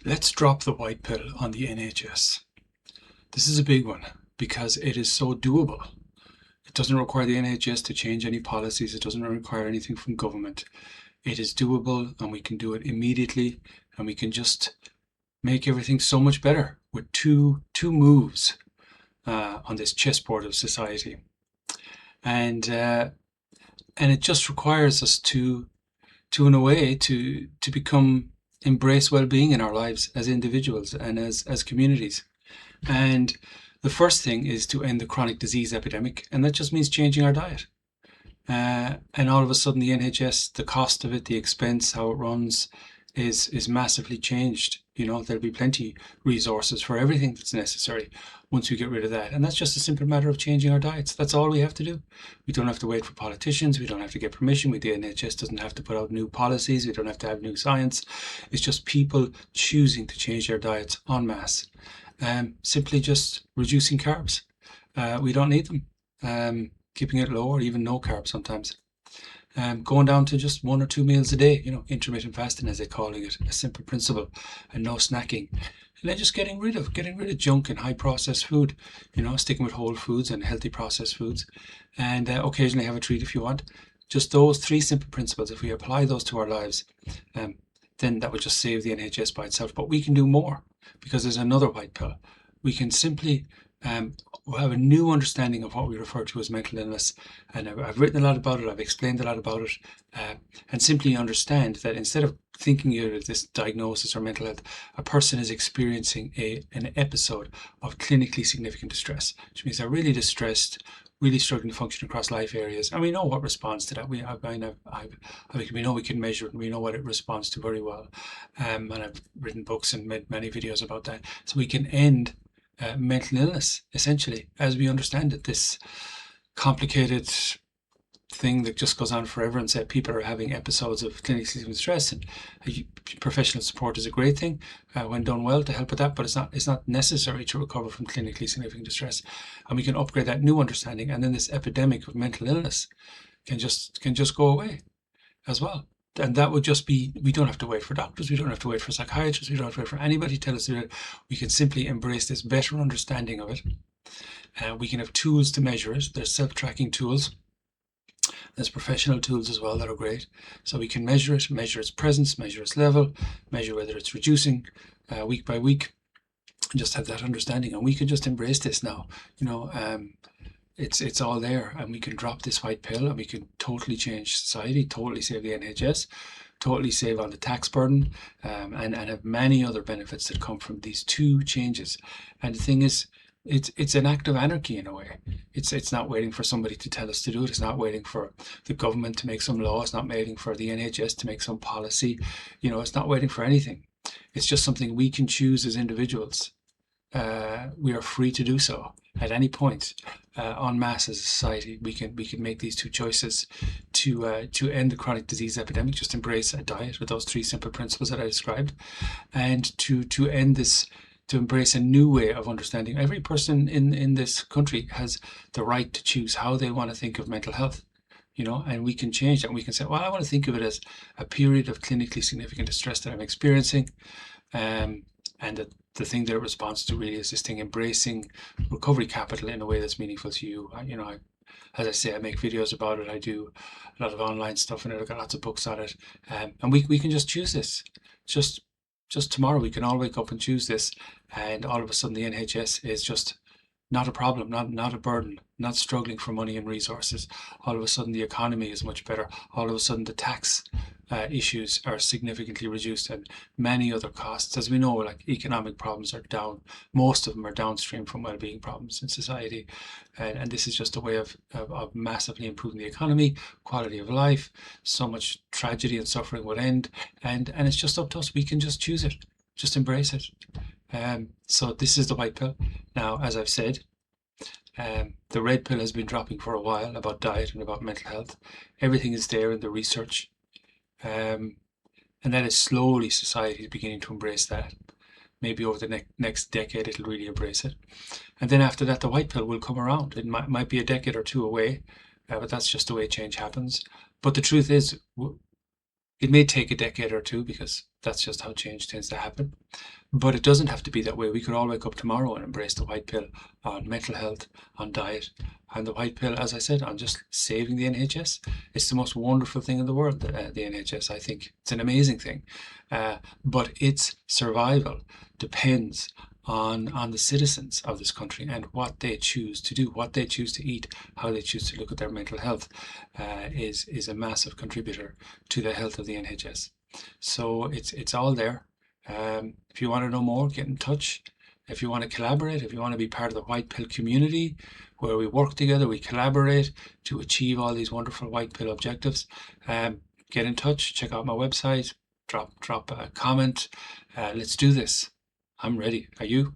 Let's drop the white pill on the NHS. This is a big one because it is so doable. It doesn't require the NHS to change any policies. It doesn't require anything from government. It is doable and we can do it immediately, and we can just make everything so much better with two moves on this chessboard of society. And it just requires us to in a way to become embrace well-being in our lives as individuals and as communities. And the first thing is to end the chronic disease epidemic, and that just means changing our diet. And all of a sudden, the NHS, the cost of it, the expense, how it runs, is massively changed. You know, there'll be plenty resources for everything that's necessary once we get rid of that. And that's just a simple matter of changing our diets. That's all we have to do. We don't have to wait for politicians. We don't have to get permission. The NHS doesn't have to put out new policies. We don't have to have new science. It's just people choosing to change their diets en masse. Simply just reducing carbs. We don't need them. Keeping it low or even no carbs sometimes. Going down to just 1 or 2 meals a day, you know, intermittent fasting as they're calling it, a simple principle, and no snacking. And then just getting rid of junk and high processed food, you know, sticking with whole foods and healthy processed foods, and occasionally have a treat if you want. Just those 3 simple principles, if we apply those to our lives, then that would just save the NHS by itself. But we can do more, because there's another white pill. We can simply have a new understanding of what we refer to as mental illness. And I've written a lot about it, I've explained a lot about it, and simply understand that instead of thinking of this diagnosis or mental health, a person is experiencing an episode of clinically significant distress, which means they're really distressed, really struggling to function across life areas. And we know what responds to that. We know we can measure it, and we know what it responds to very well. And I've written books and made many videos about that. So we can end mental illness, essentially, as we understand it, this complicated thing that just goes on forever, and said people are having episodes of clinically significant stress, and professional support is a great thing when done well to help with that, but it's not necessary to recover from clinically significant distress. And we can upgrade that new understanding, and then this epidemic of mental illness can just go away as well. And that would just be, we don't have to wait for doctors, we don't have to wait for psychiatrists, we don't have to wait for anybody to tell us to do it. We can simply embrace this better understanding of it. We can have tools to measure it. There's self-tracking tools. There's professional tools as well that are great. So we can measure it, measure its presence, measure its level, measure whether it's reducing week by week, and just have that understanding. And we can just embrace this now. You know, it's all there, and we can drop this white pill, and we can totally change society, totally save the NHS, totally save on the tax burden, and have many other benefits that come from these 2 changes. And the thing is, it's an act of anarchy in a way. It's not waiting for somebody to tell us to do it. It's not waiting for the government to make some law. It's not waiting for the NHS to make some policy. You know, it's not waiting for anything. It's just something we can choose as individuals. We are free to do so at any point, en masse as a society. We can make these 2 choices to end the chronic disease epidemic. Just embrace a diet with those 3 simple principles that I described, and to end this, to embrace a new way of understanding. Every person in this country has the right to choose how they want to think of mental health, you know, and we can change that. And we can say, well, I want to think of it as a period of clinically significant distress that I'm experiencing, and that the thing that it responds to really is this thing, embracing recovery capital in a way that's meaningful to you. You know, as I say, I make videos about it. I do a lot of online stuff in it. I've got lots of books on it. And we can just choose this. Just tomorrow, we can all wake up and choose this. And all of a sudden, the NHS is just not a problem, not a burden, not struggling for money and resources. All of a sudden, the economy is much better. All of a sudden, the tax issues are significantly reduced, and many other costs. As we know, like economic problems are down. Most of them are downstream from well-being problems in society. And this is just a way of massively improving the economy, quality of life. So much tragedy and suffering would end. And it's just up to us. We can just choose it, just embrace it. So this is the white pill. Now, as I've said, the red pill has been dropping for a while about diet and about mental health. Everything is there in the research. And that is slowly society is beginning to embrace that. Maybe over the next decade, it'll really embrace it. And then after that, the white pill will come around. It might be a decade or 2 away, but that's just the way change happens. But the truth is, It may take a decade or two because that's just how change tends to happen. But it doesn't have to be that way. We could all wake up tomorrow and embrace the white pill on mental health, on diet, and the white pill, as I said, on just saving the NHS. It's the most wonderful thing in the world, the NHS, I think. It's an amazing thing. But its survival depends on the citizens of this country and what they choose to do, what they choose to eat, how they choose to look at their mental health is a massive contributor to the health of the NHS. So it's all there. If you want to know more, get in touch. If you want to collaborate, if you want to be part of the White Pill community, where we work together, we collaborate to achieve all these wonderful White Pill objectives, get in touch. Check out my website. Drop a comment. Let's do this. I'm ready. Are you?